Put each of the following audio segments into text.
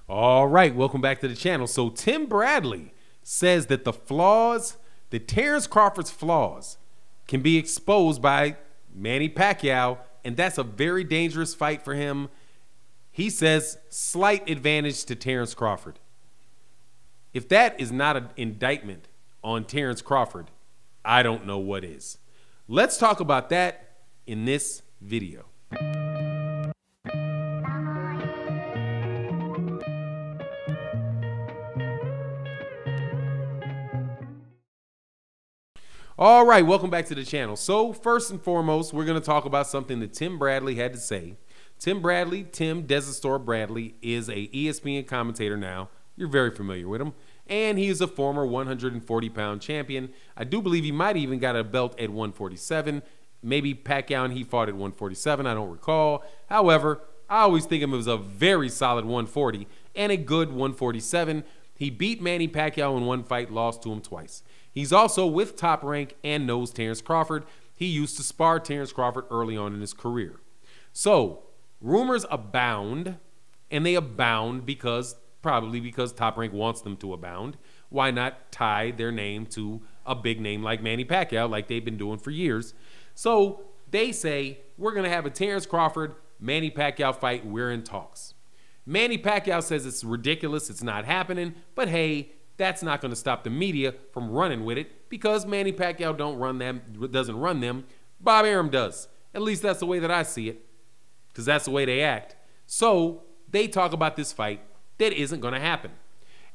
All right, welcome back to the channel. So Tim Bradley says that Terence Crawford's flaws can be exposed by Manny Pacquiao, and that's a very dangerous fight for him. He says slight advantage to Terence Crawford. If that is not an indictment on Terence Crawford, I don't know what is. Let's talk about that in this video. All right, welcome back to the channel. So first and foremost, we're going to talk about something that Tim Bradley had to say. Tim Bradley, Tim Desert Store Bradley, is a ESPN commentator now. You're very familiar with him. And he is a former 140-pound champion. I do believe he might even got a belt at 147. Maybe Pacquiao and he fought at 147. I don't recall. However, I always think of him as a very solid 140 and a good 147. He beat Manny Pacquiao in one fight, lost to him twice. He's also with Top Rank and knows Terence Crawford. He used to spar Terence Crawford early on in his career. So, rumors abound, and they abound probably because Top Rank wants them to abound. Why not tie their name to a big name like Manny Pacquiao, like they've been doing for years? So, they say, we're going to have a Terence Crawford, Manny Pacquiao fight. We're in talks. Manny Pacquiao says it's ridiculous, it's not happening, but hey, that's not going to stop the media from running with it because Manny Pacquiao doesn't run them. Bob Arum does. At least that's the way that I see it, because that's the way they act. So they talk about this fight that isn't going to happen.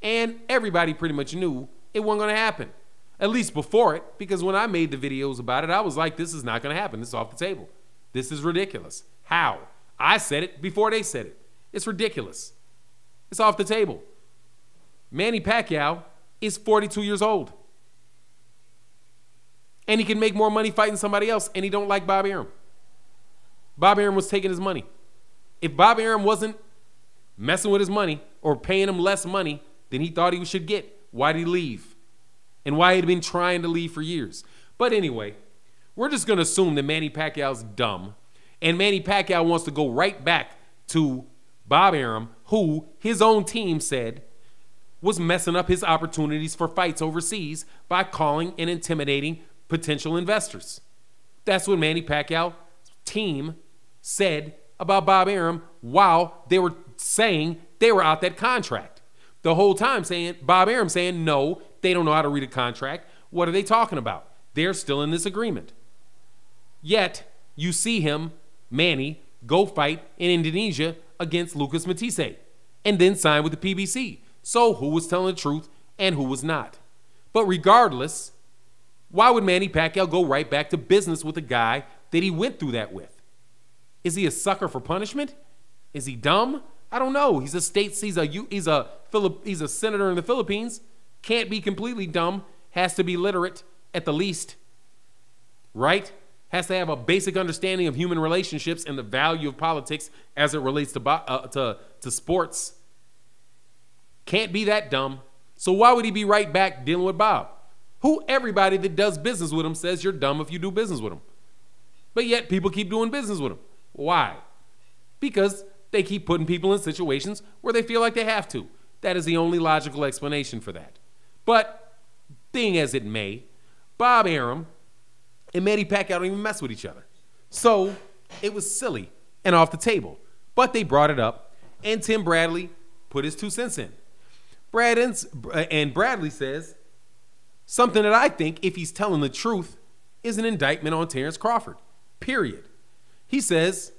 And everybody pretty much knew it wasn't going to happen, at least before it, because when I made the videos about it, I was like, this is not going to happen. This is off the table. This is ridiculous. How? I said it before they said it. It's ridiculous. It's off the table. Manny Pacquiao is 42 years old. And he can make more money fighting somebody else, and he don't like Bob Arum. Bob Arum was taking his money. If Bob Arum wasn't messing with his money or paying him less money than he thought he should get, why did he leave? And why he'd been trying to leave for years. But anyway, we're just going to assume that Manny Pacquiao's dumb, and Manny Pacquiao wants to go right back to Bob Arum, who his own team said was messing up his opportunities for fights overseas by calling and intimidating potential investors. That's what Manny Pacquiao's team said about Bob Arum while they were saying they were out that contract. The whole time Bob Arum saying, no, they don't know how to read a contract. What are they talking about? They're still in this agreement. Yet, you see him, Manny, go fight in Indonesia against Lucas Matisse and then sign with the PBC. So who was telling the truth and who was not? But regardless, why would Manny Pacquiao go right back to business with a guy that he went through that with? Is he a sucker for punishment? Is he dumb? I don't know. He's a senator in the Philippines. Can't be completely dumb. Has to be literate at the least. Right? Has to have a basic understanding of human relationships and the value of politics as it relates to sports. Can't be that dumb. So why would he be right back dealing with Bob? Who everybody that does business with him says you're dumb if you do business with him. But yet people keep doing business with him. Why? Because they keep putting people in situations where they feel like they have to. That is the only logical explanation for that. But being as it may, Bob Arum and Manny Pacquiao don't even mess with each other. So it was silly and off the table. But they brought it up, and Tim Bradley put his 2 cents in. Bradley says something that I think, if he's telling the truth, is an indictment on Terence Crawford, period. He says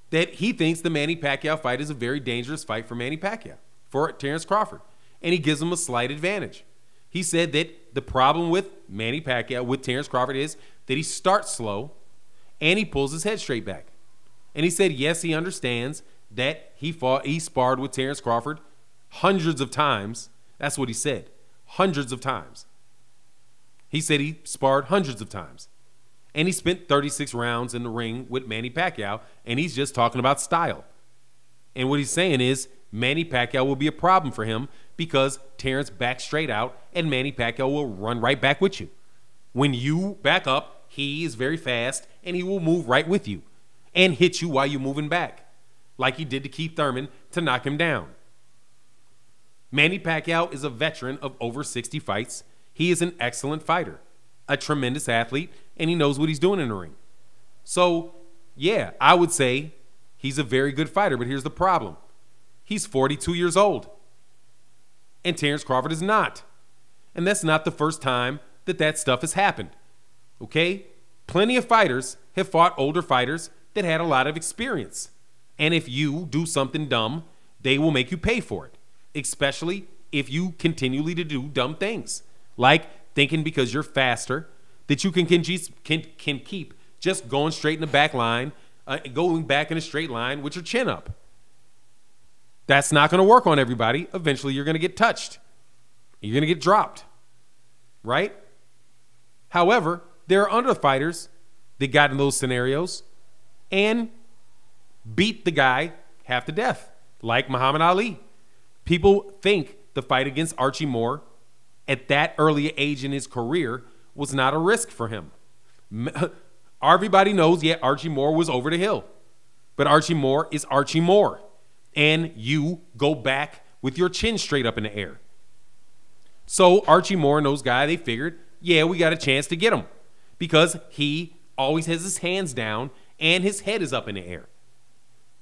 that he thinks the Manny Pacquiao fight is a very dangerous fight for Manny Pacquiao, for Terence Crawford, and he gives him a slight advantage. He said that the problem with Manny Pacquiao, with Terence Crawford, is that he starts slow and he pulls his head straight back. And he said, yes, he understands that he sparred with Terence Crawford hundreds of times. That's what he said. Hundreds of times. He said he sparred hundreds of times. And he spent 36 rounds in the ring with Manny Pacquiao, and he's just talking about style. And what he's saying is Manny Pacquiao will be a problem for him because Terence backs straight out and Manny Pacquiao will run right back with you. When you back up, he is very fast and he will move right with you and hit you while you're moving back, like he did to Keith Thurman to knock him down. Manny Pacquiao is a veteran of over 60 fights. He is an excellent fighter, a tremendous athlete, and he knows what he's doing in the ring. So, yeah, I would say he's a very good fighter, but here's the problem. He's 42 years old, and Terence Crawford is not. And that's not the first time that stuff has happened, okay? Plenty of fighters have fought older fighters that had a lot of experience. And if you do something dumb, they will make you pay for it, especially if you continually to do dumb things, like thinking because you're faster that you can keep just going straight in the back line, going back in a straight line with your chin up. That's not going to work on everybody. Eventually, you're going to get touched. You're going to get dropped, right? However, there are other fighters that got in those scenarios and beat the guy half to death, like Muhammad Ali. People think the fight against Archie Moore at that early age in his career was not a risk for him. Everybody knows, yeah, Archie Moore was over the hill. But Archie Moore is Archie Moore. And you go back with your chin straight up in the air. So Archie Moore and those guys, they figured, yeah, we got a chance to get him. Because he always has his hands down and his head is up in the air.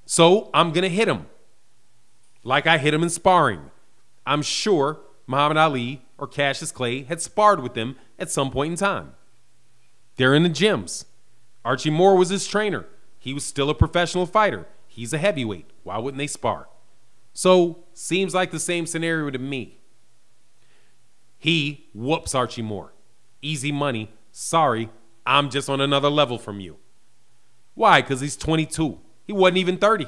So I'm going to hit him like I hit him in sparring. I'm sure Muhammad Ali or Cassius Clay had sparred with them at some point in time. They're in the gyms. Archie Moore was his trainer. He was still a professional fighter. He's a heavyweight. Why wouldn't they spar? So, seems like the same scenario to me. He whoops Archie Moore. Easy money. Sorry, I'm just on another level from you. Why? Because he's 22. He wasn't even 30.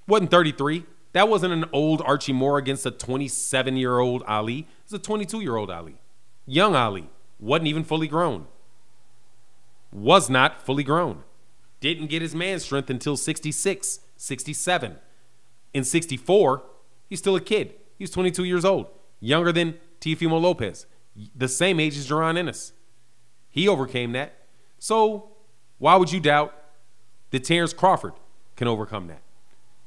Wasn't 33. That wasn't an old Archie Moore against a 27-year-old Ali. It was a 22-year-old Ali. Young Ali. Wasn't even fully grown. Was not fully grown. Didn't get his man strength until 66, 67. In 64, he's still a kid. He's 22 years old. Younger than Teofimo Lopez. The same age as Jaron Ennis. He overcame that. So why would you doubt that Terence Crawford can overcome that?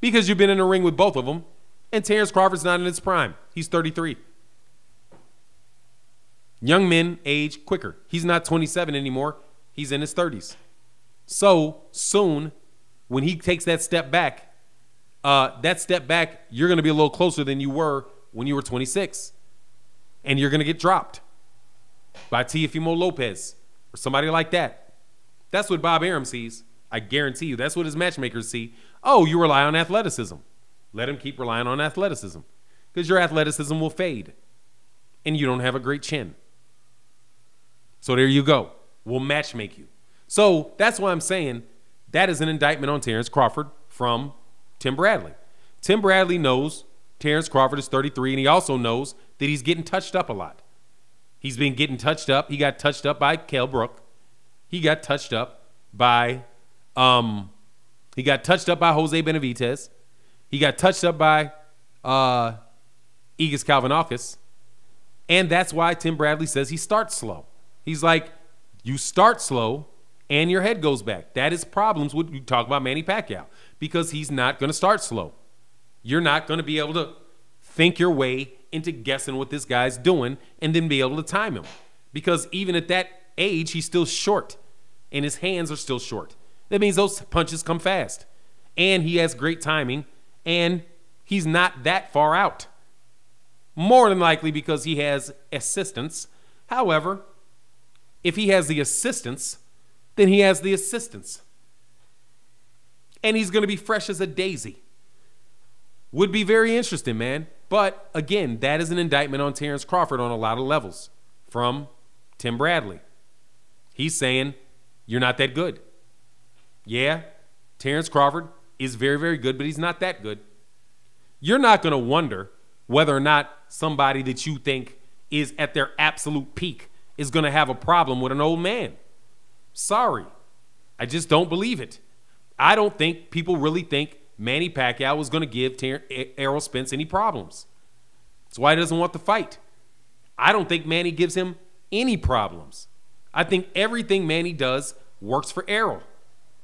Because you've been in the ring with both of them, and Terence Crawford's not in his prime. He's 33. Young men age quicker. He's not 27 anymore. He's in his 30s. So soon, when he takes that step back, you're going to be a little closer than you were when you were 26. And you're going to get dropped by Teofimo Lopez or somebody like that. That's what Bob Arum sees. I guarantee you. That's what his matchmakers see. Oh, you rely on athleticism. Let him keep relying on athleticism, because your athleticism will fade and you don't have a great chin. So there you go. We'll matchmake you. So that's why I'm saying that is an indictment on Terence Crawford from Tim Bradley. Tim Bradley knows Terence Crawford is 33, and he also knows that he's getting touched up a lot. He's been getting touched up. He got touched up by Kell Brook. He got touched up by Jose Benavidez. He got touched up by Egis Kalvanakis. And that's why Tim Bradley says he starts slow. He's like, you start slow and your head goes back. That is problems when you talk about Manny Pacquiao, because he's not going to start slow. You're not going to be able to think your way into guessing what this guy's doing and then be able to time him. Because even at that age, he's still short and his hands are still short. That means those punches come fast. And he has great timing, and he's not that far out. More than likely because he has assistance. However, if he has the assistance, then he has the assistance. And he's going to be fresh as a daisy. Would be very interesting, man. But, again, that is an indictment on Terence Crawford on a lot of levels from Tim Bradley. He's saying, you're not that good. Yeah, Terence Crawford is very, very good, but he's not that good. You're not going to wonder whether or not somebody that you think is at their absolute peak is going to have a problem with an old man. Sorry. I just don't believe it. I don't think people really think Manny Pacquiao was going to give Errol Spence any problems. That's why he doesn't want the fight. I don't think Manny gives him any problems. I think everything Manny does works for Errol.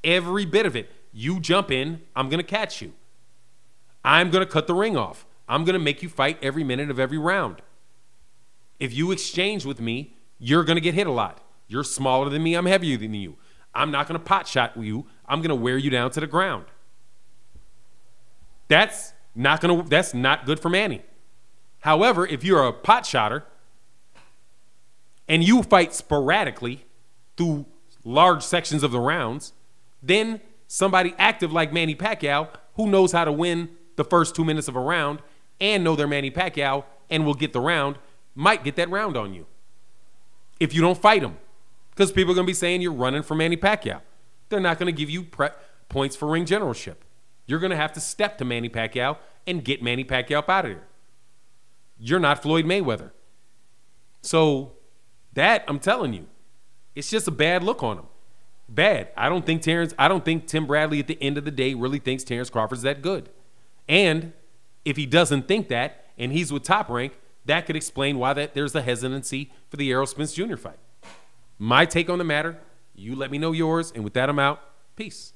Every bit of it. You jump in, I'm going to catch you. I'm going to cut the ring off. I'm going to make you fight every minute of every round. If you exchange with me, you're going to get hit a lot. You're smaller than me. I'm heavier than you. I'm not going to pot shot you. I'm going to wear you down to the ground. That's not good for Manny. However, if you're a pot shotter and you fight sporadically through large sections of the rounds, then somebody active like Manny Pacquiao, who knows how to win the first 2 minutes of a round and know they're Manny Pacquiao and will get the round, might get that round on you if you don't fight him. Because people are going to be saying you're running for Manny Pacquiao. They're not going to give you points for ring generalship. You're going to have to step to Manny Pacquiao and get Manny Pacquiao up out of here. You're not Floyd Mayweather. So that, I'm telling you, it's just a bad look on him. Bad. I don't think Tim Bradley at the end of the day really thinks Terence Crawford's that good. And if he doesn't think that and he's with Top Rank, that could explain why there's a hesitancy for the Errol Spence Jr. fight. My take on the matter, you let me know yours, and with that I'm out. Peace.